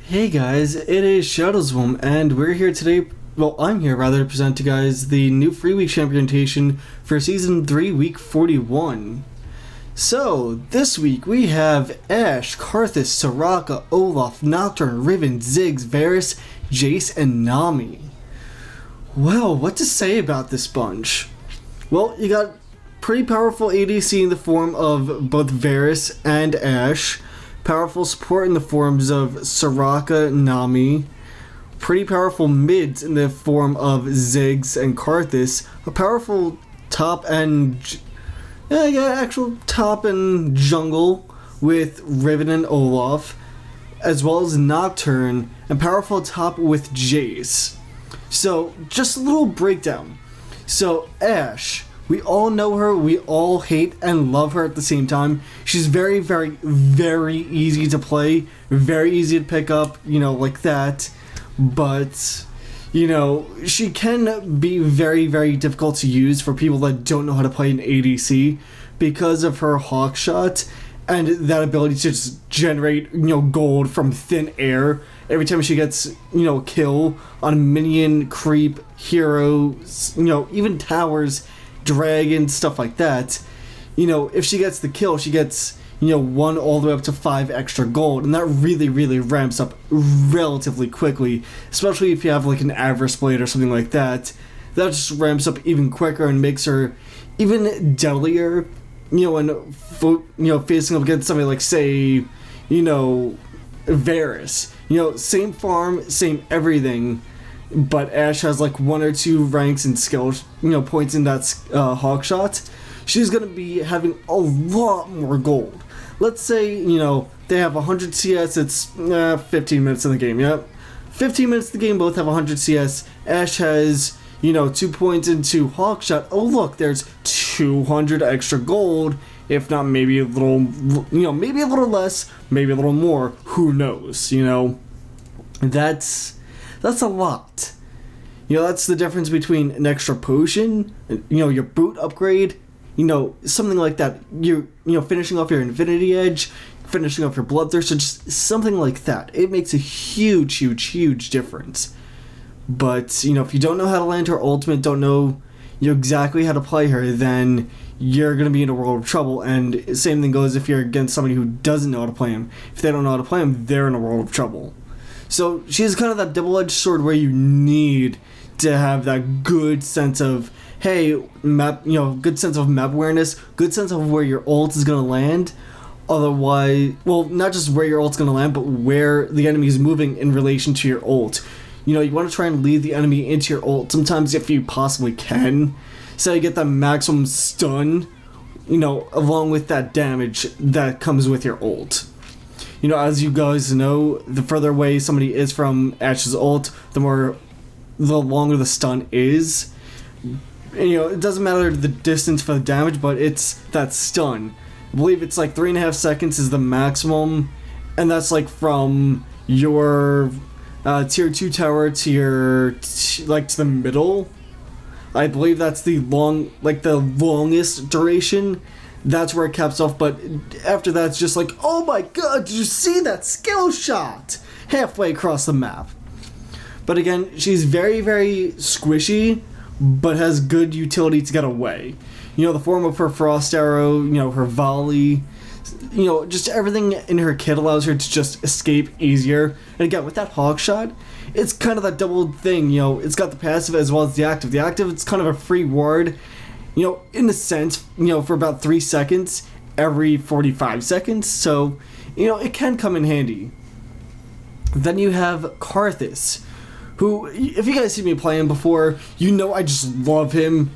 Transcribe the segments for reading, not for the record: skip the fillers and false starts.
Hey guys, it is Shadowswim, and we're here today. Well, I'm here rather to present to you guys the new free week championship for Season 3, Week 41. So, this week we have Ashe, Karthus, Soraka, Olaf, Nocturne, Riven, Ziggs, Varus, Jace, and Nami. Well, what to say about this bunch? Well, you got pretty powerful ADC in the form of both Varus and Ashe. Powerful support in the forms of Soraka, Nami. Pretty powerful mids in the form of Ziggs and Karthus. A powerful top and actual top and jungle with Riven and Olaf, as well as Nocturne, and powerful top with Jace. So, just a little breakdown. So, Ashe. We all know her, we all hate and love her at the same time. She's very, very, very easy to play, very easy to pick up, like that. But, she can be very, very difficult to use for people that don't know how to play an ADC because of her hawk shot and that ability to just generate, gold from thin air every time she gets, a kill on a minion, creep, hero, even towers, dragon, stuff like that. If she gets the kill, she gets 1 all the way up to 5 extra gold, and that really, really ramps up relatively quickly, especially if you have like an Avarice Blade or something like that. That just ramps up even quicker and makes her even deadlier, when facing up against somebody like, say, Varus. Same farm, same everything, but Ashe has like 1 or 2 ranks and skill, points in that hawk shot. She's gonna be having a lot more gold. Let's say, they have 100 CS, it's 15 minutes in the game, yep. 15 minutes in the game, both have 100 CS. Ashe has, 2 points into hawk shot. Oh look, there's 200 extra gold, if not maybe a little, maybe a little less, maybe a little more, who knows, That's a lot. That's the difference between an extra potion, your boot upgrade, something like that. You're, finishing off your Infinity Edge, finishing off your Bloodthirster, just something like that. It makes a huge, huge, huge difference. But, if you don't know how to land her ultimate, don't know exactly how to play her, then you're going to be in a world of trouble. And same thing goes if you're against somebody who doesn't know how to play him. If they don't know how to play him, they're in a world of trouble. So she's kind of that double-edged sword where you need to have that good sense of, hey, map, good sense of map awareness, good sense of where your ult is going to land. Otherwise, well, not just where your ult's going to land, but where the enemy is moving in relation to your ult. You want to try and lead the enemy into your ult, sometimes if you possibly can, so you get that maximum stun, along with that damage that comes with your ult. As you guys know, the further away somebody is from Ashe's ult, the longer the stun is. It doesn't matter the distance for the damage, but it's that stun. I believe it's like 3.5 seconds is the maximum, and that's like from your tier 2 tower to your to the middle. I believe that's the longest duration. That's where it caps off, but after that it's just like, oh my god, did you see that skill shot? Halfway across the map. But again, she's very, very squishy, but has good utility to get away. The form of her Frost Arrow, her volley, just everything in her kit allows her to just escape easier. And again, with that hawk shot, it's kind of that double thing, it's got the passive as well as the active. The active, it's kind of a free ward, in a sense, for about 3 seconds every 45 seconds, so, it can come in handy. Then you have Karthus, who, if you guys see me playing before, I just love him.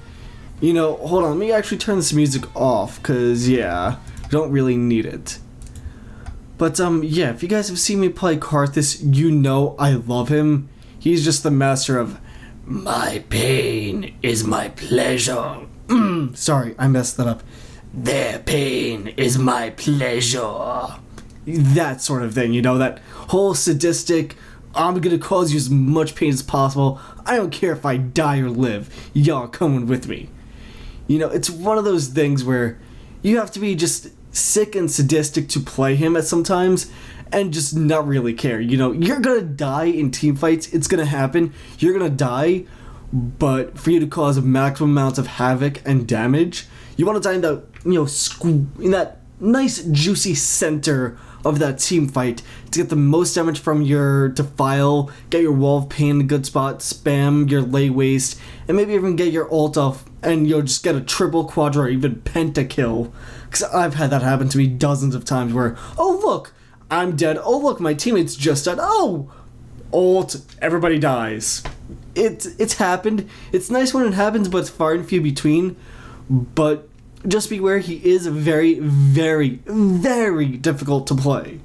Hold on, let me actually turn this music off, because, yeah, I don't really need it. But, yeah, if you guys have seen me play Karthus, I love him. He's just the master of, my pain is my pleasure. Sorry, I messed that up. Their pain is my pleasure. That sort of thing, that whole sadistic, I'm gonna cause you as much pain as possible. I don't care if I die or live. Y'all coming with me. It's one of those things where you have to be just sick and sadistic to play him at sometimes and just not really care. You know, you're gonna die in team fights. It's gonna happen. You're gonna die, but for you to cause maximum amounts of havoc and damage, you want to die in that, you know, in that nice juicy center of that team fight to get the most damage from your Defile, get your Wall of Pain in a good spot, spam your Lay Waste, and maybe even get your ult off and you'll just get a triple, quadra, or even pentakill. Because I've had that happen to me dozens of times where, oh look, I'm dead, oh look, my teammate's just dead, oh, ult, everybody dies. It's happened. It's nice when it happens, but it's far and few between. But just beware, he is very, very, very difficult to play.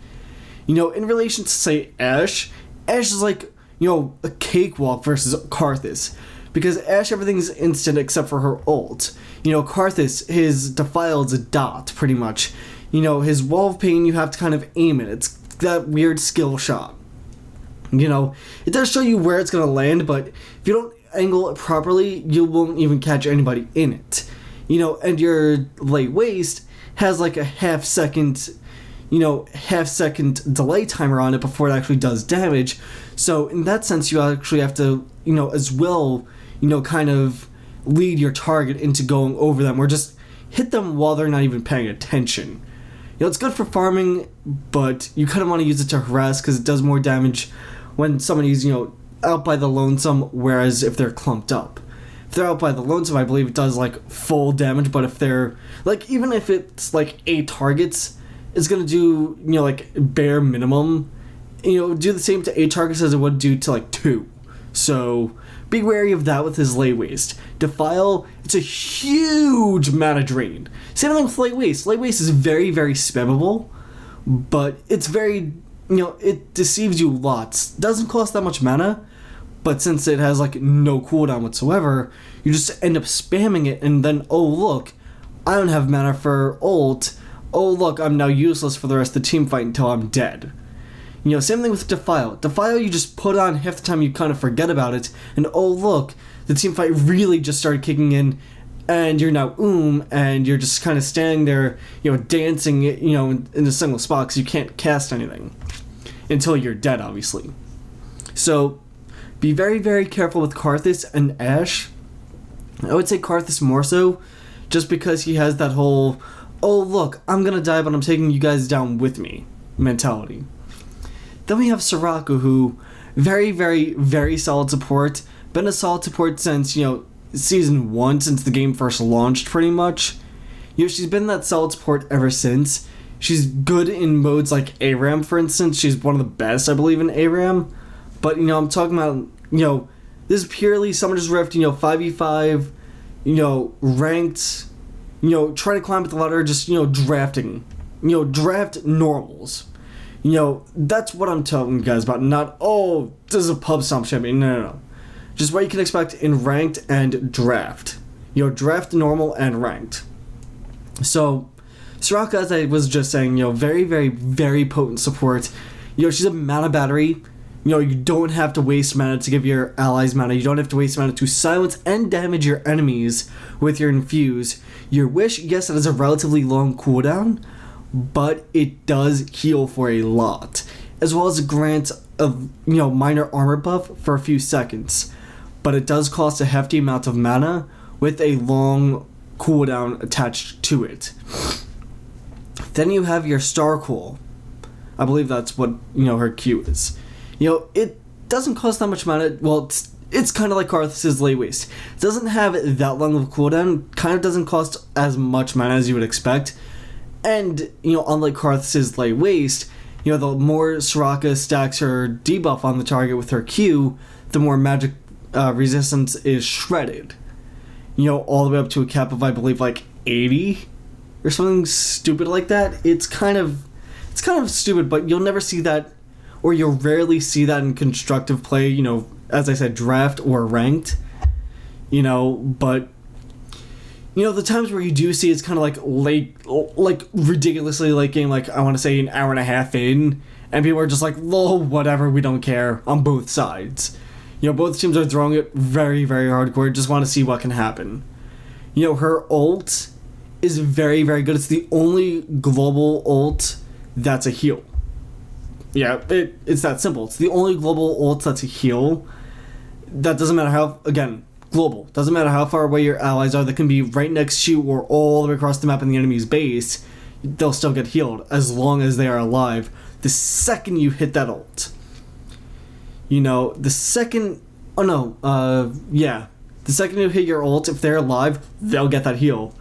You know, in relation to, say, Ashe is like, you know, a cakewalk versus Karthus. Because Ashe, everything's instant except for her ult. You know, Karthus, his Defile is a dot, pretty much. You know, his Wall of Pain, you have to kind of aim it. It's that weird skill shot. You know, it does show you where it's going to land, but if you don't angle it properly, you won't even catch anybody in it. You know, and your Lay Waste has like a half second delay timer on it before it actually does damage. So in that sense, you actually have to, you know, as well, you know, kind of lead your target into going over them or just hit them while they're not even paying attention. You know, it's good for farming, but you kind of want to use it to harass because it does more damage when somebody's, you know, out by the lonesome, whereas if they're clumped up. If they're out by the lonesome, I believe it does, like, full damage, but if they're, like, even if it's, like, 8 targets, it's gonna do, you know, like, bare minimum, you know, do the same to 8 targets as it would do to, like, 2. So, be wary of that with his Lay Waste. Defile, it's a huge mana drain. Same thing with Lay Waste. Lay Waste is very, very spammable, but it's very, you know, it deceives you lots. Doesn't cost that much mana, but since it has, like, no cooldown whatsoever, you just end up spamming it, and then, oh, look, I don't have mana for ult. Oh, look, I'm now useless for the rest of the team fight until I'm dead. You know, same thing with Defile. Defile, you just put on half the time, you kind of forget about it, and oh, look, the team fight really just started kicking in, and you're now and you're just kind of standing there, you know, dancing, you know, in a single spot, because you can't cast anything. Until you're dead, obviously. So, be very, very careful with Karthus and Ashe. I would say Karthus more so, just because he has that whole, oh look, I'm gonna die, but I'm taking you guys down with me mentality. Then we have Soraka, who, very, very, very solid support. Been a solid support since, you know, Season 1, since the game first launched, pretty much. You know, she's been that solid support ever since. She's good in modes like ARAM, for instance. She's one of the best, I believe, in ARAM. But, you know, I'm talking about, you know, this is purely Summoner's Rift, you know, 5v5, you know, ranked, you know, trying to climb up the ladder, just, you know, drafting. You know, draft normals. You know, that's what I'm telling you guys about. Not, oh, this is a pub stomp champion. No. Just what you can expect in ranked and draft. You know, draft, normal, and ranked. So, Soraka, as I was just saying, you know, very, very, very potent support. You know, she's a mana battery. You know, you don't have to waste mana to give your allies mana. You don't have to waste mana to silence and damage your enemies with your infuse. Your wish, yes, it has a relatively long cooldown, but it does heal for a lot. As well as a grant of, you know, minor armor buff for a few seconds. But it does cost a hefty amount of mana with a long cooldown attached to it. Then you have your Star Cool. I believe that's what, you know, her Q is. You know, it doesn't cost that much mana. Well, it's kind of like Karthus' Lay Waste. It doesn't have that long of a cooldown. Kind of doesn't cost as much mana as you would expect. And, you know, unlike Karthus' Lay Waste, you know, the more Soraka stacks her debuff on the target with her Q, the more magic resistance is shredded. You know, all the way up to a cap of, I believe, like 80 or something stupid like that. It's kind of stupid, but you'll never see that, or you'll rarely see that in constructive play, you know, as I said, draft or ranked, you know, but, you know, the times where you do see it's kind of like late, like ridiculously late game, like I want to say an hour and a half in, and people are just like, lol, whatever, we don't care, on both sides. You know, both teams are throwing it very, very hardcore, just want to see what can happen. You know, her ult is very, very good. It's the only global ult that's a heal. Yeah, it's that simple. It's the only global ult that's a heal. That doesn't matter how, again, global. Doesn't matter how far away your allies are. They can be right next to you or all the way across the map in the enemy's base. They'll still get healed as long as they are alive. The second you hit that ult. You know, the second... Oh, no. Yeah. The second you hit your ult, if they're alive, they'll get that heal.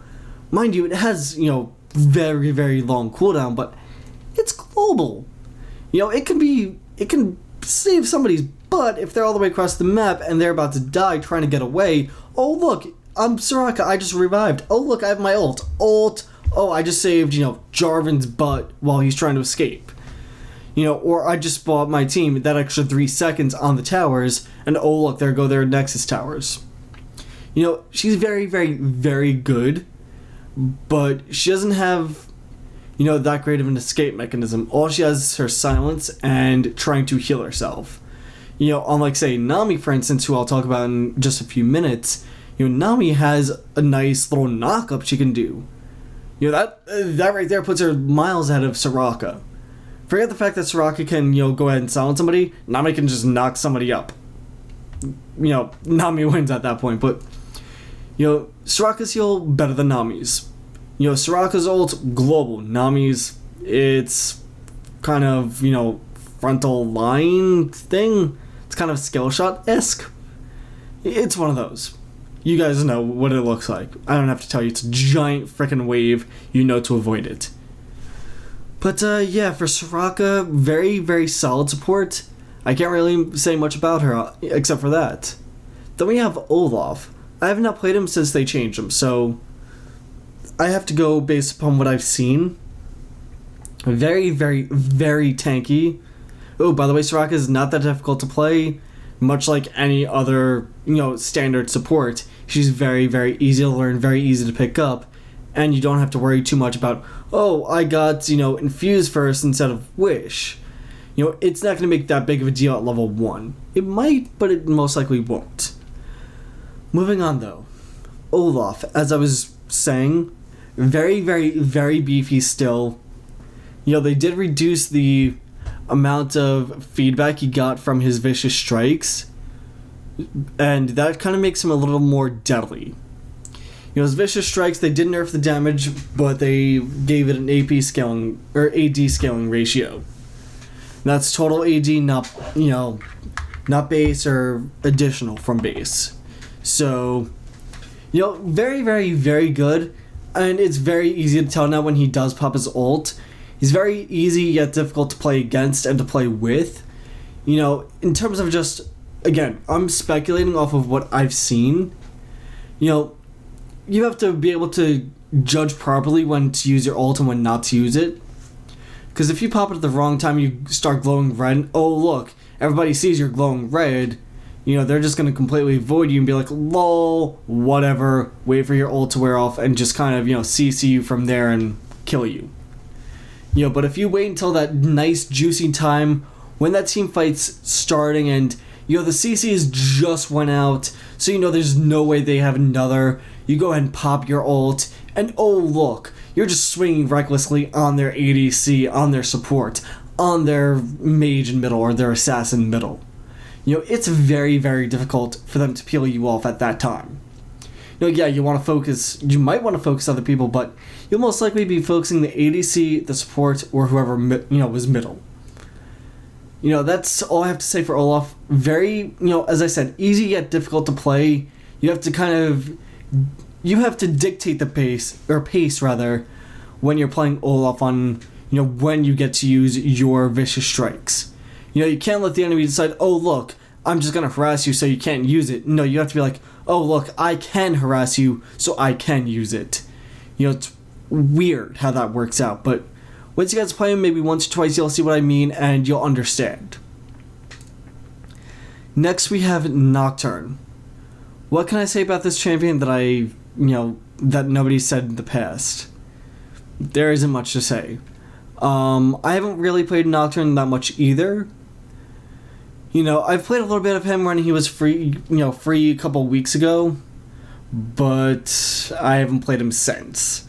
Mind you, it has, you know, very, very long cooldown, but it's global. You know, it can save somebody's butt if they're all the way across the map and they're about to die trying to get away. Oh, look, I'm Soraka, I just revived. Oh, look, I have my ult. Oh, I just saved, you know, Jarvan's butt while he's trying to escape. You know, or I just bought my team that extra 3 seconds on the towers, and oh, look, there go their Nexus towers. You know, she's very, very, very good, but she doesn't have, you know, that great of an escape mechanism. All she has is her silence and trying to heal herself. You know, unlike, say, Nami, for instance, who I'll talk about in just a few minutes, you know, Nami has a nice little knock-up she can do. You know, that right there puts her miles ahead of Soraka. Forget the fact that Soraka can, you know, go ahead and silence somebody. Nami can just knock somebody up. You know, Nami wins at that point, but, you know, Soraka's heal better than Nami's. You know, Soraka's ult, global. Nami's, it's kind of, you know, frontal line thing. It's kind of skill shot-esque. It's one of those. You guys know what it looks like. I don't have to tell you, it's a giant frickin' wave. You know to avoid it. But, yeah, for Soraka, very, very solid support. I can't really say much about her, except for that. Then we have Olaf. I have not played him since they changed him, so I have to go based upon what I've seen. Very, very, very tanky. Oh, by the way, Soraka is not that difficult to play. Much like any other, you know, standard support. She's very, very easy to learn, very easy to pick up. And you don't have to worry too much about, oh, I got, you know, Infuse first instead of Wish. You know, it's not going to make that big of a deal at level 1. It might, but it most likely won't. Moving on, though. Olaf, as I was saying, very, very, very beefy still. You know, they did reduce the amount of feedback he got from his vicious strikes, and that kind of makes him a little more deadly. You know, his vicious strikes, they did nerf the damage, but they gave it an AP scaling, or AD scaling ratio. That's total AD, not, you know, not base or additional from base. So, you know, very, very, very good, and it's very easy to tell now when he does pop his ult. He's very easy yet difficult to play against and to play with. You know, in terms of just, again, I'm speculating off of what I've seen. You know, you have to be able to judge properly when to use your ult and when not to use it. Because if you pop it at the wrong time, you start glowing red, and, oh look, everybody sees you're glowing red, you know, they're just going to completely avoid you and be like, lol, whatever, wait for your ult to wear off and just kind of, you know, CC you from there and kill you. You know, but if you wait until that nice juicy time when that team fight's starting and, you know, the CCs just went out, so you know there's no way they have another, you go ahead and pop your ult, and oh look, you're just swinging recklessly on their ADC, on their support, on their mage in middle or their assassin middle. You know, it's very, very difficult for them to peel you off at that time. You know, yeah, you might want to focus other people, but you'll most likely be focusing the ADC, the support, or whoever, you know, was middle. You know, that's all I have to say for Olaf. Very, you know, as I said, easy yet difficult to play. You have to dictate the pace when you're playing Olaf on, you know, when you get to use your vicious strikes. You know, you can't let the enemy decide, oh look, I'm just gonna harass you so you can't use it. No, you have to be like, oh look, I can harass you so I can use it. You know, it's weird how that works out, but once you guys play him maybe once or twice, you'll see what I mean and you'll understand. Next we have Nocturne. What can I say about this champion that that nobody said in the past? There isn't much to say. I haven't really played Nocturne that much either. You know, I've played a little bit of him when he was free a couple weeks ago, but I haven't played him since.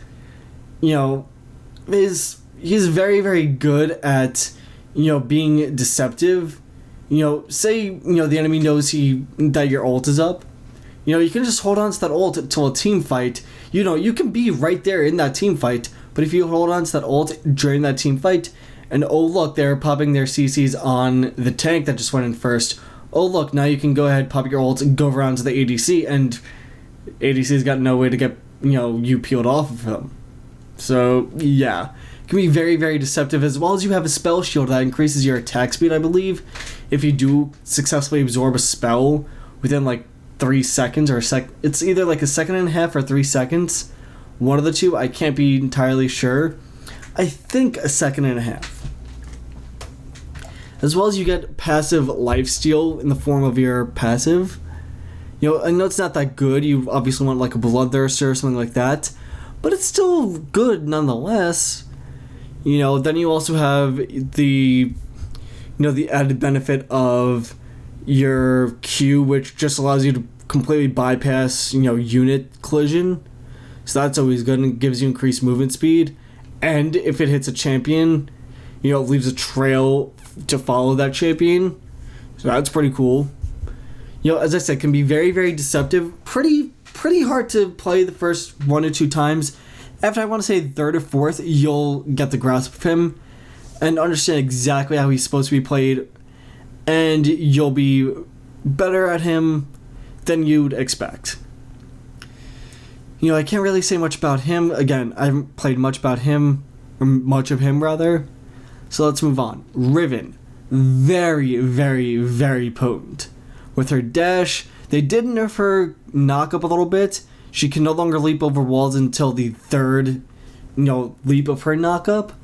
you know, he's very, very good at, being deceptive. Say, the enemy knows that your ult is up. You can just hold on to that ult until a team fight. You can be right there in that team fight, but if you hold on to that ult during that team fight, and oh look, they're popping their CCs on the tank that just went in first. Oh look, now you can go ahead, pop your ult, and go around to the ADC, and ADC's got no way to get, you peeled off of him. So, yeah. It can be very, very deceptive, as well as you have a spell shield that increases your attack speed, I believe. If you do successfully absorb a spell within, 3 seconds, or it's either, a second and a half or 3 seconds. One of the two, I can't be entirely sure. I think a second and a half. As well as you get passive lifesteal in the form of your passive. I know it's not that good. You obviously want, a Bloodthirster or something like that. But it's still good nonetheless. Then you also have the added benefit of your Q, which just allows you to completely bypass, unit collision. So that's always good and gives you increased movement speed. And if it hits a champion, it leaves a trail to follow that champion. So that's pretty cool. As I said, can be very, very deceptive. Pretty hard to play the first 1 or 2 times. After, I want to say, third or fourth, you'll get the grasp of him and understand exactly how he's supposed to be played, and you'll be better at him than you'd expect. I can't really say much about him. Again, I haven't played much of him, rather. So let's move on. Riven. Very, very, very potent. With her dash, they did nerf her knock up a little bit. She can no longer leap over walls until the third, leap of her knock up.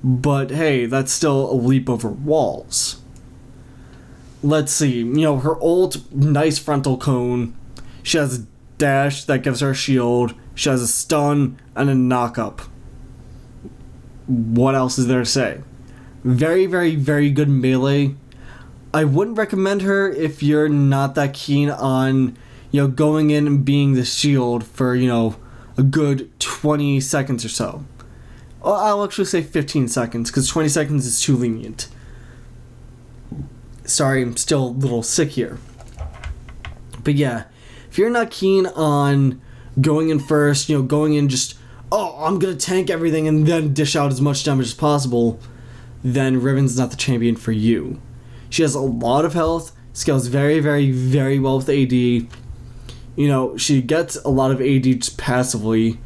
But hey, that's still a leap over walls. Let's see. Her ult, nice frontal cone. She has a dash that gives her a shield. She has a stun and a knock up. What else is there to say? Very, very, very good melee. I wouldn't recommend her if you're not that keen on, going in and being the shield for, a good 20 seconds or so. I'll actually say 15 seconds, because 20 seconds is too lenient. Sorry, I'm still a little sick here. But yeah, if you're not keen on going in first, going in just, I'm going to tank everything and then dish out as much damage as possible, then Riven's not the champion for you. She has a lot of health, scales very, very, very well with AD. She gets a lot of AD just passively.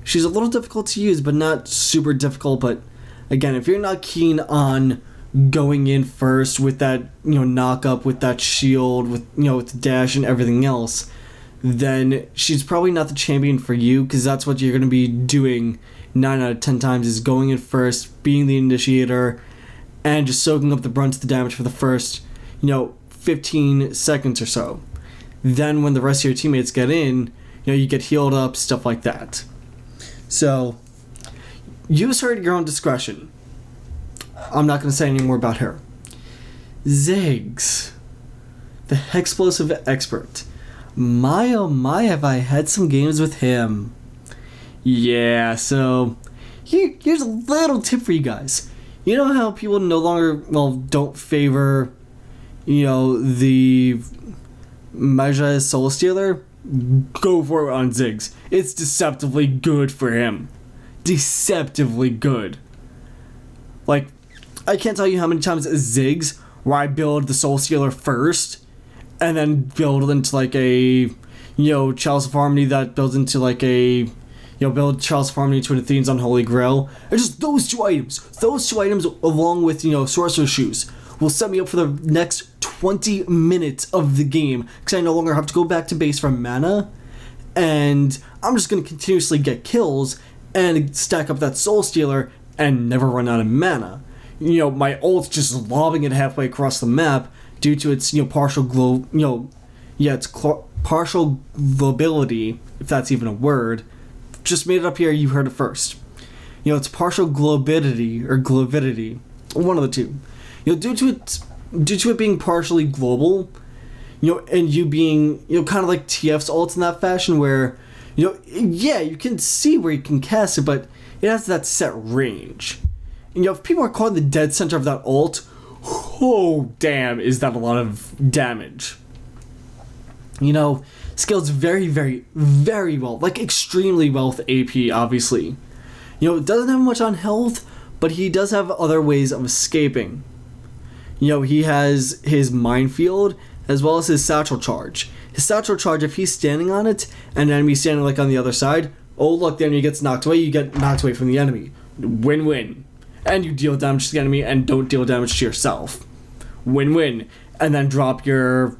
She's a little difficult to use, but not super difficult. But again, if you're not keen on going in first with that, knock up, with that shield, with the dash and everything else, then she's probably not the champion for you, because that's what you're going to be doing 9 out of 10 times, is going in first, being the initiator, and just soaking up the brunt of the damage for the first, 15 seconds or so. Then when the rest of your teammates get in, you get healed up, stuff like that. So, use her at your own discretion. I'm not going to say any more about her. Ziggs, the Hexplosive Expert. My oh my, have I had some games with him. Yeah, so here's a little tip for you guys. You know how people no longer, don't favor, the Magi Soul Stealer? Go for it on Ziggs. It's deceptively good for him. Deceptively good. I can't tell you how many times Ziggs, where I build the Soul Stealer first, and then build into a, Chalice of Harmony that builds into build Chalice of Harmony to an Athene's Unholy Grail. And just those two items along with, Sorcerer's Shoes, will set me up for the next 20 minutes of the game, because I no longer have to go back to base for mana, and I'm just going to continuously get kills and stack up that Soul Stealer and never run out of mana. My ult's just lobbing it halfway across the map due to its, partial partial globability, if that's even a word. Just made it up here, you heard it first. It's partial globidity, or glovidity, one of the two. Due to it being partially global, and you being, kind of like TF's ult in that fashion where, you can see where you can cast it, but it has that set range. And, if people are caught in the dead center of that ult, oh, damn, is that a lot of damage. Scales very, very, very well, like extremely well with AP, obviously. It doesn't have much on health, but he does have other ways of escaping. He has his minefield as well as his satchel charge. His satchel charge, if he's standing on it and an enemy standing like on the other side, oh look, the enemy gets knocked away, you get knocked away from the enemy. Win-win. And you deal damage to the enemy and don't deal damage to yourself. Win-win. And then drop your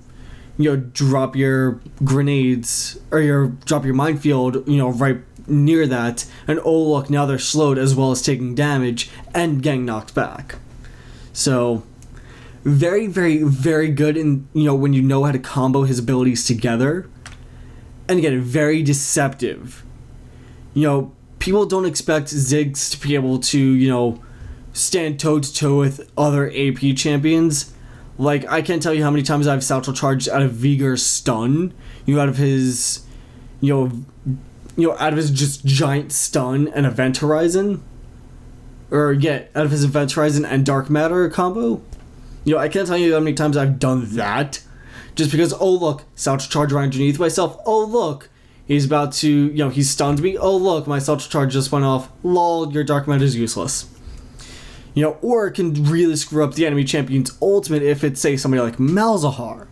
grenades or drop your minefield, right near that, and oh look, now they're slowed as well as taking damage and getting knocked back. So very, very, very good in when you know how to combo his abilities together. And again, very deceptive. People don't expect Ziggs to be able to, stand toe-to-toe with other AP champions. Like, I can't tell you how many times I've satchel charged out of Vigor's stun, out of his, out of his just giant stun and Event Horizon. Out of his Event Horizon and Dark Matter combo. I can't tell you how many times I've done that. Just because, oh look, satchel charge right underneath myself. Oh look, he's about to, he stunned me. Oh look, my satchel charge just went off. Lol, your Dark Matter is useless. Or it can really screw up the enemy champion's ultimate if it's, say, somebody like Malzahar.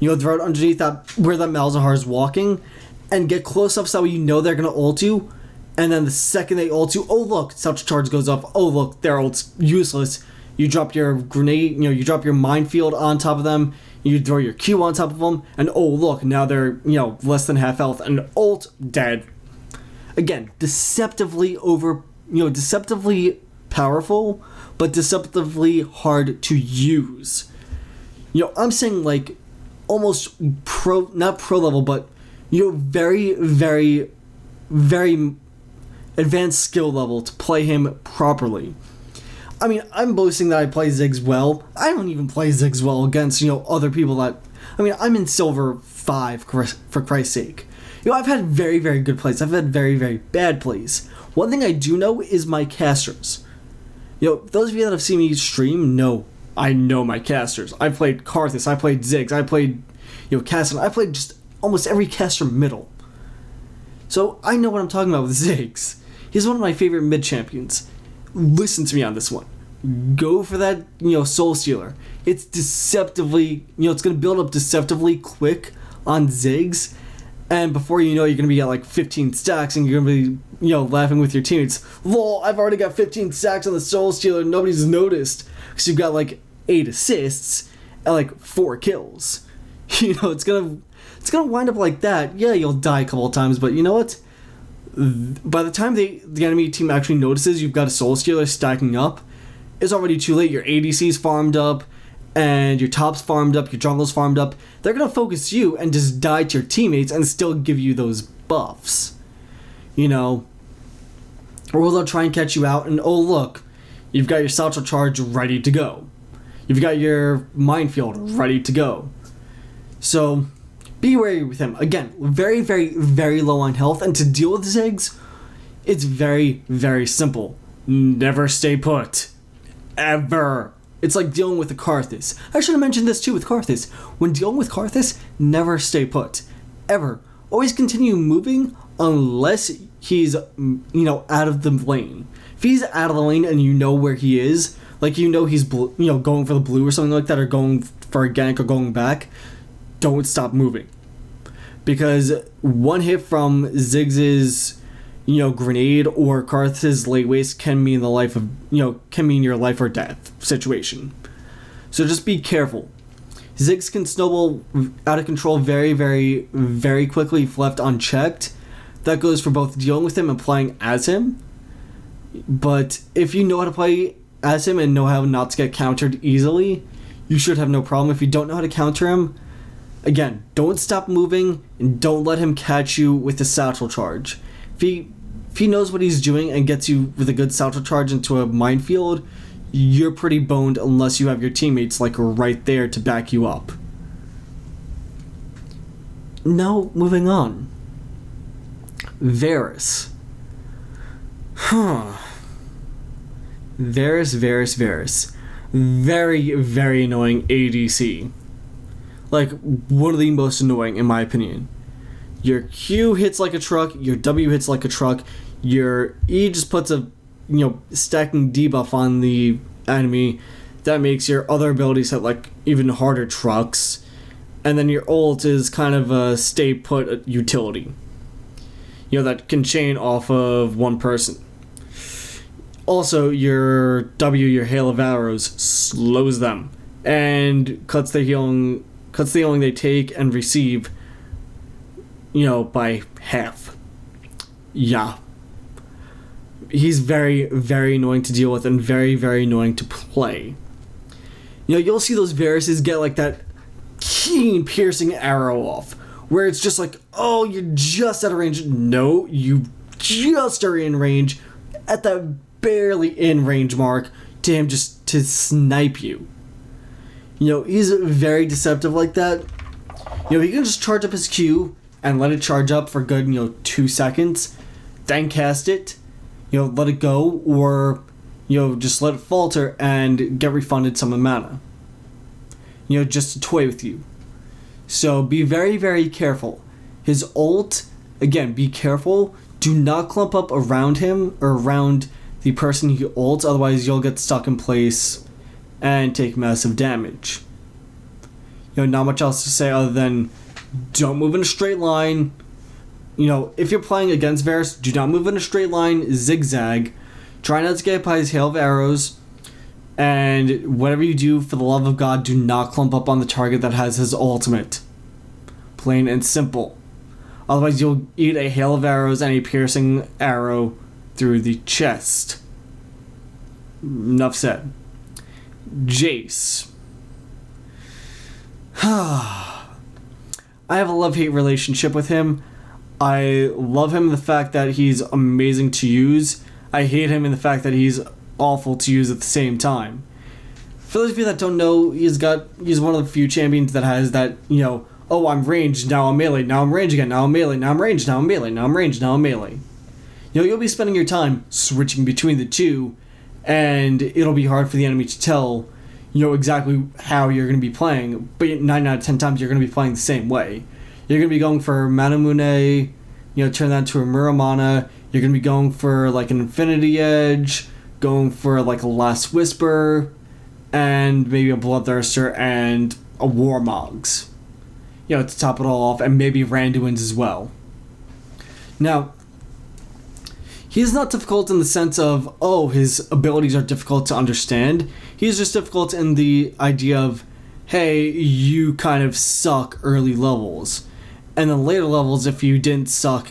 Throw it underneath that, where that Malzahar is walking, and get close up so they're going to ult you, and then the second they ult you, oh look, satchel charge goes off, oh look, their ult's useless. You drop your grenade, you drop your minefield on top of them, you throw your Q on top of them, and oh look, now they're, less than half health, and ult, dead. Again, deceptively powerful, but deceptively hard to use. I'm saying like almost not pro level, but very, very, very advanced skill level to play him properly. I mean, I'm boasting that I play Ziggs well. I don't even play Ziggs well against, other people that... I'm in Silver 5, for Christ's sake. I've had very, very good plays. I've had very, very bad plays. One thing I do know is my casters. Those of you that have seen me stream know I know my casters. I played Karthus, I played Ziggs, I played, Castle. I played just almost every caster middle. So I know what I'm talking about with Ziggs. He's one of my favorite mid champions. Listen to me on this one. Go for that, Soul Stealer. It's deceptively, it's going to build up deceptively quick on Ziggs, and before you know, you're going to be at like 15 stacks, and you're going to be, laughing with your teammates. Lol, I've already got 15 stacks on the Soul Stealer, and nobody's noticed, because you've got like 8 assists and like 4 kills. It's going to wind up like that. Yeah, you'll die a couple of times, but you know what? By the time the enemy team actually notices you've got a Soul Stealer stacking up, it's already too late. Your ADC's farmed up, and your top's farmed up, your jungle's farmed up. They're going to focus you and just die to your teammates and still give you those buffs. Or they'll try and catch you out, and oh look, you've got your satchel charge ready to go. You've got your minefield ready to go. So... be wary with him. Again, very, very, very low on health, and to deal with Ziggs, it's very, very simple. Never stay put. Ever. It's like dealing with the Karthus. I should have mentioned this too with Karthus. When dealing with Karthus, never stay put. Ever. Always continue moving unless he's, out of the lane. If he's out of the lane and you know where he is, like he's, going for the blue or something like that, or going for a gank or going back, don't stop moving. Because one hit from Ziggs's, grenade or Karthus' late waste can mean your life or death situation. So just be careful. Ziggs can snowball out of control very, very, very quickly if left unchecked. That goes for both dealing with him and playing as him. But if you know how to play as him and know how not to get countered easily, you should have no problem. If you don't know how to counter him, again, don't stop moving and don't let him catch you with the satchel charge. If he knows what he's doing and gets you with a good satchel charge into a minefield, you're pretty boned unless you have your teammates like right there to back you up. Now, moving on. Varus. Varus. Very, very annoying ADC. Like, one of the most annoying, in my opinion. Your Q hits like a truck, your W hits like a truck, your E just puts a, stacking debuff on the enemy that makes your other abilities hit like even harder trucks, and then your ult is kind of a stay put utility. That can chain off of one person. Also, your W, your Hail of Arrows, slows them and cuts the healing they take and receive, by half. Yeah. He's very, very annoying to deal with and very, very annoying to play. You'll see those Varuses get like that keen, piercing arrow off, where it's just like, oh, you're just out of range. No, you just are in range, at that barely in range mark, to him just to snipe you. He's very deceptive like that. He can just charge up his Q and let it charge up for good, 2 seconds, then cast it, let it go, or, just let it falter and get refunded some mana. Just to toy with you. So be very, very careful. His ult, again, be careful. Do not clump up around him or around the person he ults, otherwise you'll get stuck in place and take massive damage. Not much else to say other than don't move in a straight line. If you're playing against Varus, do not move in a straight line, zigzag. Try not to get by his Hail of Arrows. And whatever you do, for the love of God, do not clump up on the target that has his ultimate. Plain and simple. Otherwise you'll eat a Hail of Arrows and a piercing arrow through the chest. Enough said. Jace. I have a love-hate relationship with him. I love him in the fact that he's amazing to use. I hate him in the fact that he's awful to use at the same time. For those of you that don't know, he's one of the few champions that has that, oh, I'm ranged, now I'm melee, now I'm ranged again, now I'm melee, now I'm ranged, now I'm melee, now I'm ranged, now I'm melee. You'll be spending your time switching between the two, and it'll be hard for the enemy to tell, exactly how you're going to be playing, but 9 out of 10 times you're going to be playing the same way. You're going to be going for Manamune, turn that into a Muramana. You're going to be going for like an Infinity Edge, going for like a Last Whisper, and maybe a Bloodthirster and a Warmogs. To top it all off, and maybe Randuins as well. Now, he's not difficult in the sense of, oh, his abilities are difficult to understand. He's just difficult in the idea of, hey, you kind of suck early levels. And then later levels, if you didn't suck,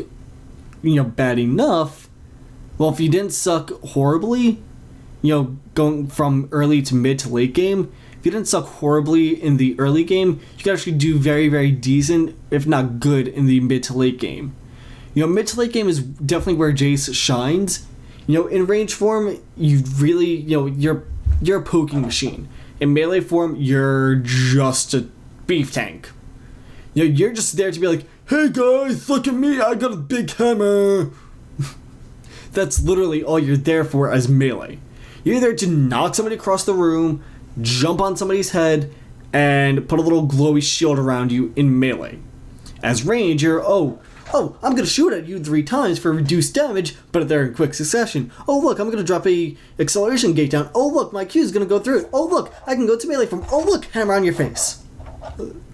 bad enough, well, if you didn't suck horribly, going from early to mid to late game, if you didn't suck horribly in the early game, you could actually do very, very decent, if not good, in the mid to late game. Mid to late game is definitely where Jace shines. In range form, you really, you're a poking machine. In melee form, you're just a beef tank. You're just there to be like, hey guys, look at me, I got a big hammer. That's literally all you're there for as melee. You're there to knock somebody across the room, jump on somebody's head, and put a little glowy shield around you in melee. As range, you're, oh, I'm going to shoot at you 3 times for reduced damage, but they're in quick succession. Oh, look, I'm going to drop a acceleration gate down. Oh, look, my Q is going to go through it. Oh, look, I can go to melee from, oh, look, hammer on your face.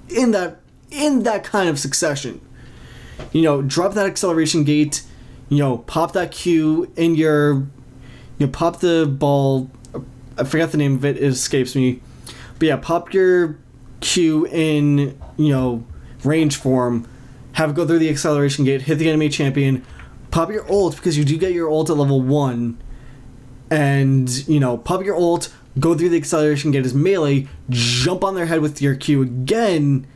In that kind of succession. Drop that acceleration gate, pop that Q in your, pop the ball, I forgot the name of it escapes me, but yeah, pop your Q in, range form, have it go through the acceleration gate, hit the enemy champion, pop your ult, because you do get your ult at level 1, and, pop your ult, go through the acceleration gate as melee, jump on their head with your Q again,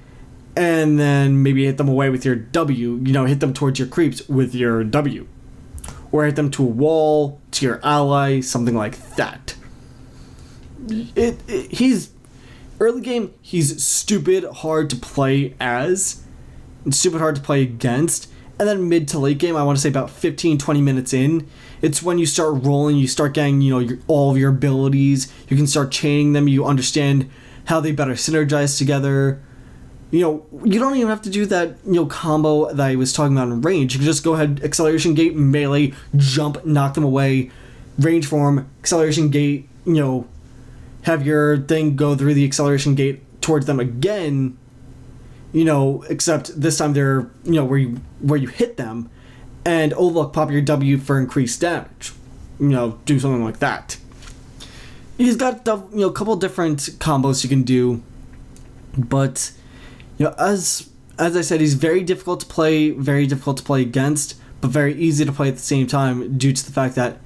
and then maybe hit them away with your W, hit them towards your creeps with your W. Or hit them to a wall, to your ally, something like that. He's, early game, he's stupid hard to play as, and stupid hard to play against, And then mid to late game, I want to say about 15-20 minutes in, it's when you start rolling, you start getting, all of your abilities, you can start chaining them, you understand how they better synergize together. You don't even have to do that, combo that I was talking about in range. You can just go ahead, acceleration gate, melee, jump, knock them away, range form, acceleration gate, have your thing go through the acceleration gate towards them again, except this time they're, where you hit them, and oh look, pop your W for increased damage. Do something like that. He's got a couple different combos you can do, but as I said, he's very difficult to play against, but very easy to play at the same time due to the fact that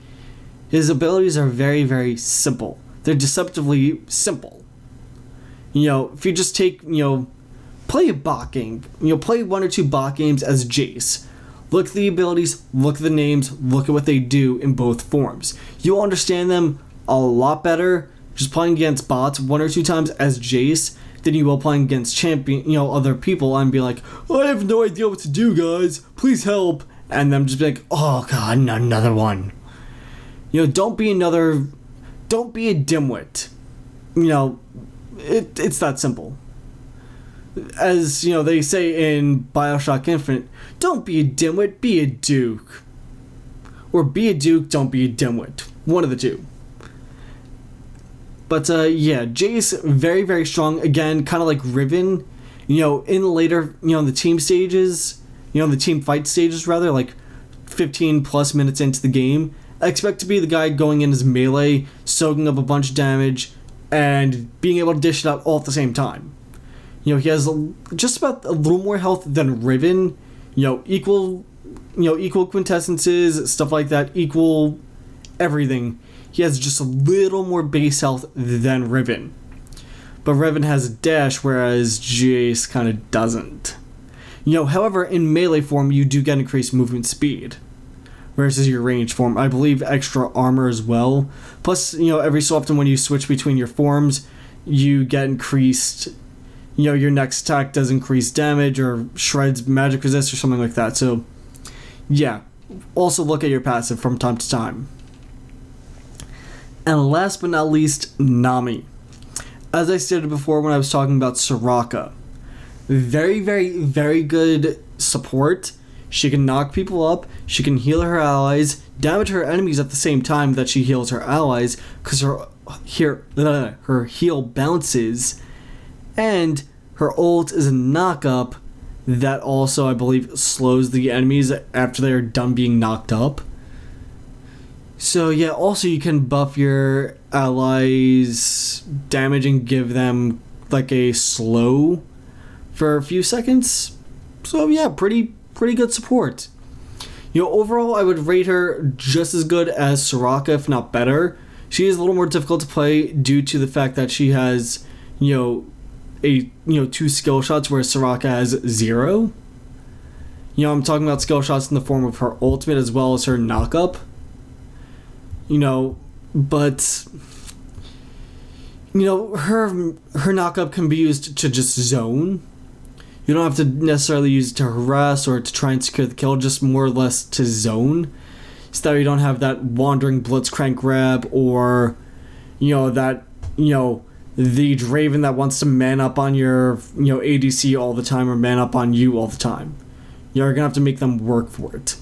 his abilities are very, very simple. They're deceptively simple. If you just take, play a bot game, play 1 or 2 bot games as Jace. Look at the abilities, look at the names, look at what they do in both forms. You'll understand them a lot better just playing against bots 1 or 2 times as Jace than you will playing against other people and be like, I have no idea what to do, guys. Please help. And them just be like, oh god, another one. Don't be a dimwit. It's that simple. As, they say in BioShock Infinite, don't be a dimwit, be a duke. Or be a duke, don't be a dimwit. One of the two. But, Jace, very, very strong. Again, kind of like Riven. In later, in the team stages, the team fight stages, rather, like 15 plus minutes into the game, I expect to be the guy going in as melee, soaking up a bunch of damage, and being able to dish it out all at the same time. He has just about a little more health than Riven, equal quintessences, stuff like that, equal everything. He has just a little more base health than Riven. But Riven has a dash, whereas Jace kind of doesn't. However, in melee form, you do get increased movement speed versus your range form. I believe extra armor as well. Plus, every so often when you switch between your forms, you get increased, your next attack does increase damage or shreds magic resist or something like that. So, yeah. Also look at your passive from time to time. And last but not least, Nami. As I stated before when I was talking about Soraka, very, very, very good support. She can knock people up, she can heal her allies, damage her enemies at the same time that she heals her allies, because her heal bounces, and her ult is a knock-up that also, I believe, slows the enemies after they're done being knocked up. So yeah, also you can buff your allies' damage and give them like a slow for a few seconds. So yeah, pretty good support. Overall, I would rate her just as good as Soraka, if not better. She is a little more difficult to play due to the fact that she has, 2 skill shots, whereas Soraka has 0. I'm talking about skill shots in the form of her ultimate as well as her knock-up. But her knock-up can be used to just zone. You don't have to necessarily use it to harass or to try and secure the kill, just more or less to zone. So that you don't have that wandering blitzcrank grab or, the Draven that wants to man up on your, ADC all the time or man up on you all the time. You're going to have to make them work for it.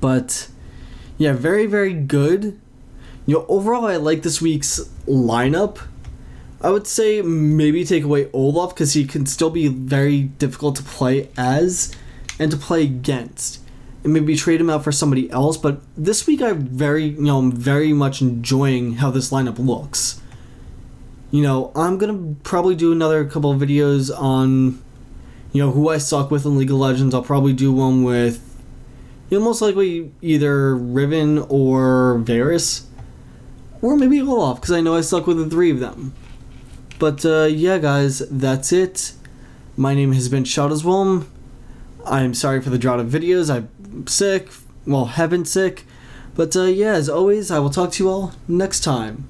But, yeah, very, very good. Overall, I like this week's lineup. I would say maybe take away Olaf because he can still be very difficult to play as and to play against. And maybe trade him out for somebody else. But this week I'm very much enjoying how this lineup looks. I'm going to probably do another couple of videos on, who I suck with in League of Legends. I'll probably do one with, most likely either Riven or Varus. Or maybe Olaf, because I know I suck with the 3 of them. But, yeah, guys, that's it. My name has been Shadowswolm. I'm sorry for the drought of videos. I'm sick. Well, have been sick. But, yeah, as always, I will talk to you all next time.